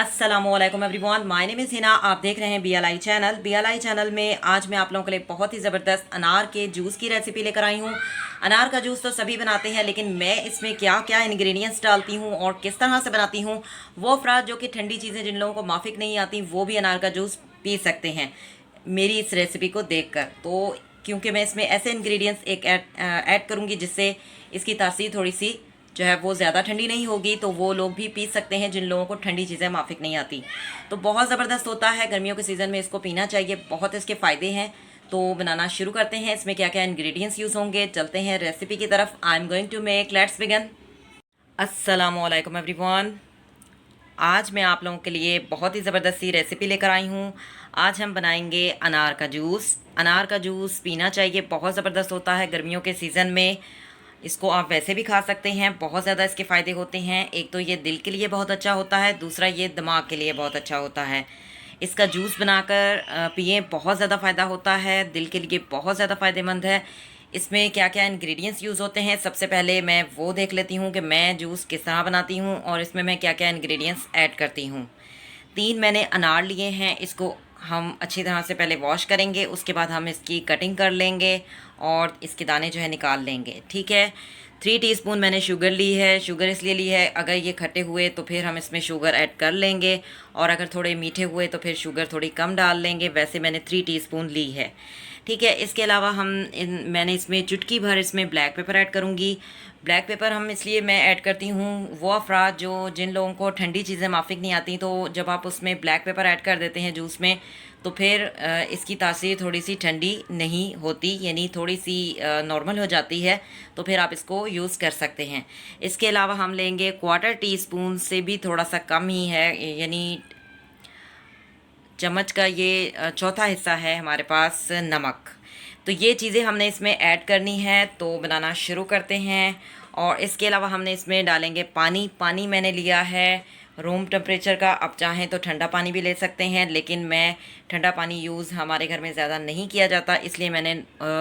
अस्सलामुअलैकुम everyone, my name is Hina. आप देख रहे हैं बीएलआई चैनल। बीएलआई चैनल में आज मैं आप लोगों के लिए बहुत ही ज़बरदस्त अनार के जूस की रेसिपी लेकर आई हूँ। अनार का जूस तो सभी बनाते हैं, लेकिन मैं इसमें क्या क्या इंग्रेडिएंट्स डालती हूँ और किस तरह से बनाती हूँ, वो अफराद जो कि ठंडी चीज़ें जिन लोगों को माफिक नहीं आती, वो भी अनार का जूस पी सकते हैं मेरी इस रेसिपी को देखकर। तो क्योंकि मैं इसमें ऐसे इंग्रेडिएंट्स एक ऐड करूँगी जिससे इसकी तासीर थोड़ी सी जो है वो ज़्यादा ठंडी नहीं होगी, तो वो लोग भी पी सकते हैं जिन लोगों को ठंडी चीज़ें माफिक नहीं आती। तो बहुत ज़बरदस्त होता है, गर्मियों के सीज़न में इसको पीना चाहिए, बहुत इसके फ़ायदे हैं। तो बनाना शुरू करते हैं। इसमें क्या क्या इंग्रेडिएंट्स यूज़ होंगे, चलते हैं रेसिपी की तरफ। I am going to make, let's begin. अस्सलामुअलैकुम एवरीवन, आज मैं आप लोगों के लिए बहुत ही ज़बरदस्त सी रेसिपी लेकर आई हूँ। आज हम बनाएंगे अनार का जूस। अनार का जूस पीना चाहिए, बहुत ज़बरदस्त होता है गर्मियों के सीज़न में। इसको आप वैसे भी खा सकते हैं, बहुत ज़्यादा इसके फ़ायदे होते हैं। एक तो ये दिल के लिए बहुत अच्छा होता है, दूसरा ये दिमाग के लिए बहुत अच्छा होता है। इसका जूस बनाकर पिए, बहुत ज़्यादा फ़ायदा होता है, दिल के लिए बहुत ज़्यादा फ़ायदेमंद है। इसमें क्या क्या इंग्रेडिएंट्स यूज़ होते हैं, सबसे पहले मैं वो देख लेती हूँ कि मैं जूस किस तरह बनाती हूँ और इसमें मैं क्या क्या इंग्रेडिएंट्स ऐड करती हूँ। 3 मैंने अनार लिए हैं, इसको हम अच्छी तरह से पहले वॉश करेंगे, उसके बाद हम इसकी कटिंग कर लेंगे और इसके दाने जो है निकाल लेंगे। ठीक है। 3 टीस्पून मैंने शुगर ली है। शुगर इसलिए ली है, अगर ये खट्टे हुए तो फिर हम इसमें शुगर ऐड कर लेंगे, और अगर थोड़े मीठे हुए तो फिर शुगर थोड़ी कम डाल लेंगे। वैसे मैंने 3 टीस्पून ली है। ठीक है। इसके अलावा मैंने इसमें चुटकी भर इसमें ब्लैक पेपर ऐड करूँगी। ब्लैक पेपर हम इसलिए मैं ऐड करती हूँ, वो अफराद जिन लोगों को ठंडी चीज़ें माफिक नहीं आती, तो जब आप उसमें ब्लैक पेपर ऐड कर देते हैं जूस में, तो फिर इसकी तासीर थोड़ी सी ठंडी नहीं होती, यानी थोड़ी सी नॉर्मल हो जाती है, तो फिर आप इसको यूज़ कर सकते हैं। इसके अलावा हम लेंगे 1/4 टीस्पून से भी थोड़ा सा कम ही है, यानी चम्मच का ये चौथा हिस्सा है हमारे पास नमक। तो ये चीज़ें हमने इसमें ऐड करनी है। तो बनाना शुरू करते हैं। और इसके अलावा हमने इसमें डालेंगे पानी। पानी मैंने लिया है रूम टेम्परेचर का, आप चाहें तो ठंडा पानी भी ले सकते हैं, लेकिन मैं ठंडा पानी यूज़ हमारे घर में ज़्यादा नहीं किया जाता, इसलिए मैंने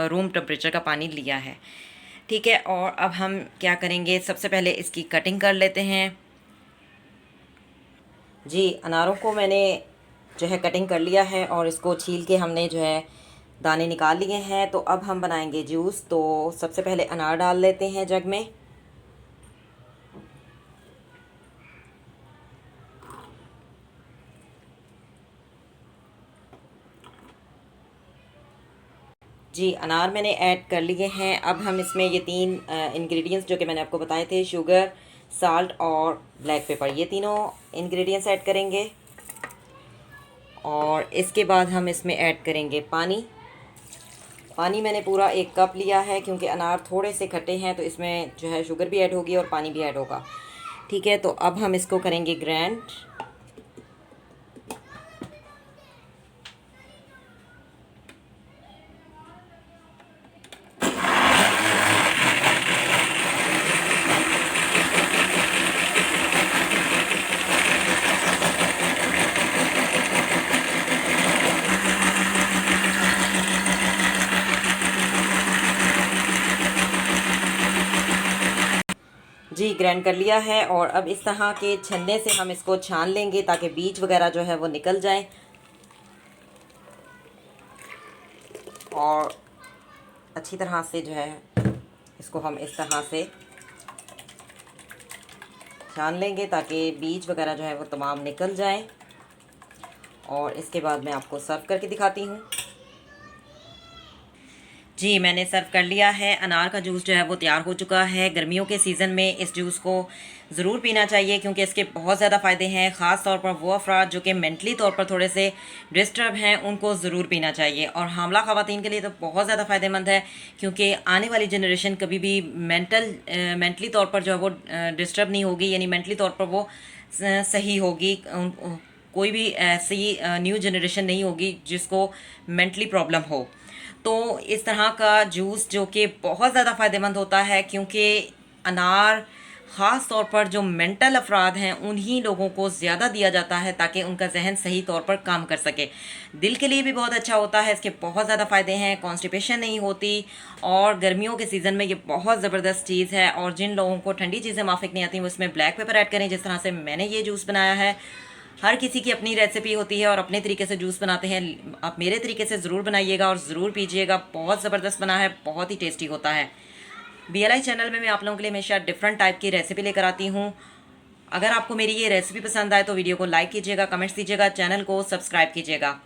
रूम टेम्परेचर का पानी लिया है। ठीक है। और अब हम क्या करेंगे, सबसे पहले इसकी कटिंग कर लेते हैं। जी, अनारों को मैंने जो है कटिंग कर लिया है और इसको छील के हमने जो है दाने निकाल लिए हैं। तो अब हम बनाएंगे जूस। तो सबसे पहले अनार डाल लेते हैं जग में। जी, अनार मैंने ऐड कर लिए हैं। अब हम इसमें ये 3 इंग्रेडिएंट्स जो कि मैंने आपको बताए थे, शुगर, साल्ट और ब्लैक पेपर, ये तीनों इंग्रेडिएंट्स ऐड करेंगे। और इसके बाद हम इसमें ऐड करेंगे पानी। पानी मैंने पूरा 1 कप लिया है, क्योंकि अनार थोड़े से खट्टे हैं, तो इसमें जो है शुगर भी ऐड होगी और पानी भी ऐड होगा। ठीक है। तो अब हम इसको करेंगे ग्राइंड। जी, ग्राइंड कर लिया है। और अब इस तरह के छन्ने से हम इसको छान लेंगे, ताकि बीज वगैरह जो है वो निकल जाए। और अच्छी तरह से जो है इसको हम इस तरह से छान लेंगे, ताकि बीज वगैरह जो है वो तमाम निकल जाए। और इसके बाद मैं आपको सर्व करके दिखाती हूँ। जी, मैंने सर्व कर लिया है। अनार का जूस जो है वो तैयार हो चुका है। गर्मियों के सीज़न में इस जूस को ज़रूर पीना चाहिए, क्योंकि इसके बहुत ज़्यादा फ़ायदे हैं। ख़ास तौर पर वो अफराद जो कि मेंटली तौर पर थोड़े से डिस्टर्ब हैं, उनको ज़रूर पीना चाहिए। और हामला ख़वातीन के लिए तो बहुत ज़्यादा फ़ायदेमंद है, क्योंकि आने वाली जनरेशन कभी भी मेंटली तौर पर जो है वो डिस्टर्ब नहीं होगी, यानी मेंटली तौर पर वो सही होगी। कोई भी ऐसी न्यू जनरेशन नहीं होगी जिसको मेंटली प्रॉब्लम हो। तो इस तरह का जूस जो कि बहुत ज़्यादा फ़ायदेमंद होता है, क्योंकि अनार ख़ास तौर पर जो मेंटल अफराद हैं उन्हीं लोगों को ज़्यादा दिया जाता है, ताकि उनका जहन सही तौर पर काम कर सके। दिल के लिए भी बहुत अच्छा होता है, इसके बहुत ज़्यादा फ़ायदे हैं। कॉन्स्टिपेशन नहीं होती, और गर्मियों के सीज़न में ये बहुत ज़बरदस्त चीज़ है। और जिन लोगों को ठंडी चीज़ें माफिक नहीं आती, वो इसमें ब्लैक पेपर ऐड करें, जिस तरह से मैंने ये जूस बनाया है। हर किसी की अपनी रेसिपी होती है और अपने तरीके से जूस बनाते हैं। आप मेरे तरीके से ज़रूर बनाइएगा और ज़रूर पीजिएगा। बहुत ज़बरदस्त बना है, बहुत ही टेस्टी होता है। BLI चैनल में मैं आप लोगों के लिए हमेशा डिफरेंट टाइप की रेसिपी लेकर आती हूँ। अगर आपको मेरी ये रेसिपी पसंद आए तो वीडियो को लाइक कीजिएगा, कमेंट्स दीजिएगा, चैनल को सब्सक्राइब कीजिएगा।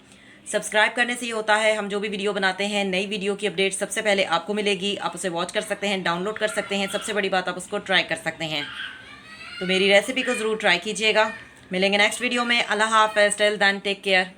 सब्सक्राइब करने से ये होता है, हम जो भी वीडियो बनाते हैं, नई वीडियो की अपडेट सबसे पहले आपको मिलेगी। आप उसे वॉच कर सकते हैं, डाउनलोड कर सकते हैं, सबसे बड़ी बात आप उसको ट्राई कर सकते हैं। तो मेरी रेसिपी को ज़रूर ट्राई कीजिएगा। मिलेंगे नेक्स्ट वीडियो में। अल्लाह हाफ़िज़, टिल देन टेक केयर।